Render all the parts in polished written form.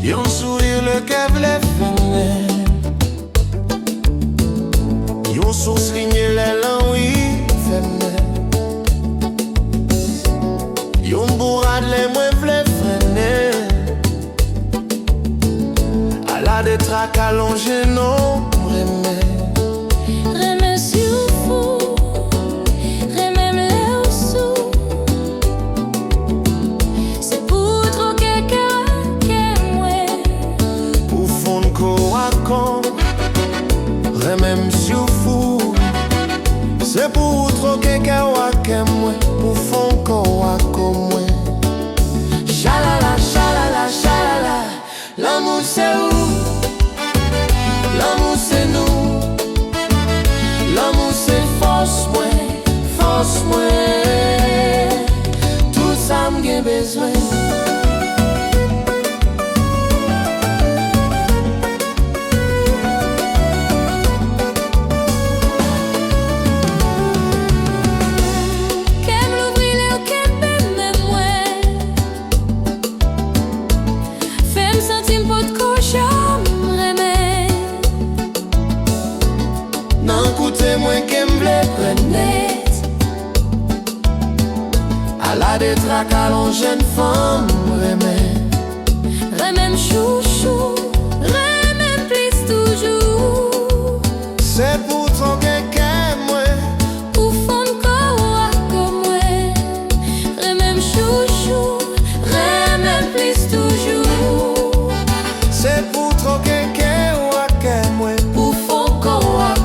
Yon sourire le cœur v'lait finir, yon sourcil les langues féminin, yon bourrade les moins v'lait freiner, à la détraque allongée non remède. Remem sou fou, c'est pour troquer kawa ke mwen, pour fon kawa ko mwen. Chalala, chalala, chalala, l'amour c'est où? L'amour c'est nous. L'amour c'est force mwen, tout ça m'gen besoin. Moi qui m'vle prenet, à la détraque allons jeune femme remem chouchou, remem plus toujours. C'est pour ton quelqu'un moi, pour fond quoi comme moi, remem chouchou, remem plus toujours. C'est pour ton quelqu'un moi, pour fond quoi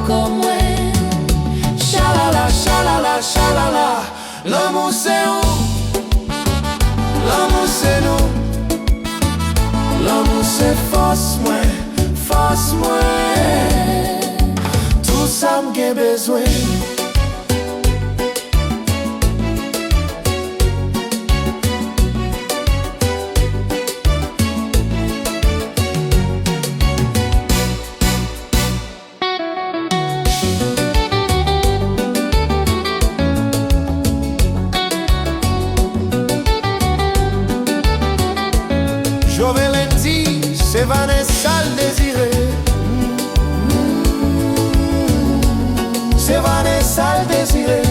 comme moi. Chalala, l'amour c'est où? L'amour c'est nous. L'amour c'est force moi, tout ça m'gen besoin. Jovelenty, c'est Vanessa le désiré. C'est Vanessa le désiré.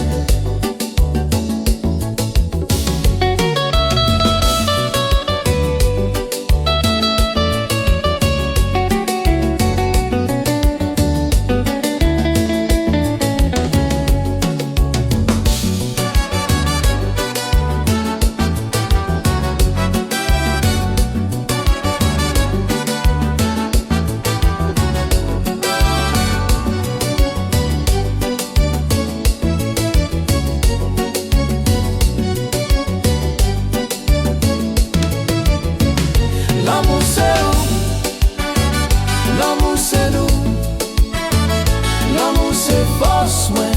L'amour c'est où? L'amour c'est nous. L'amour c'est force moi,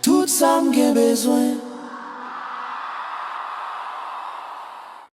tout ça m'gen besoin.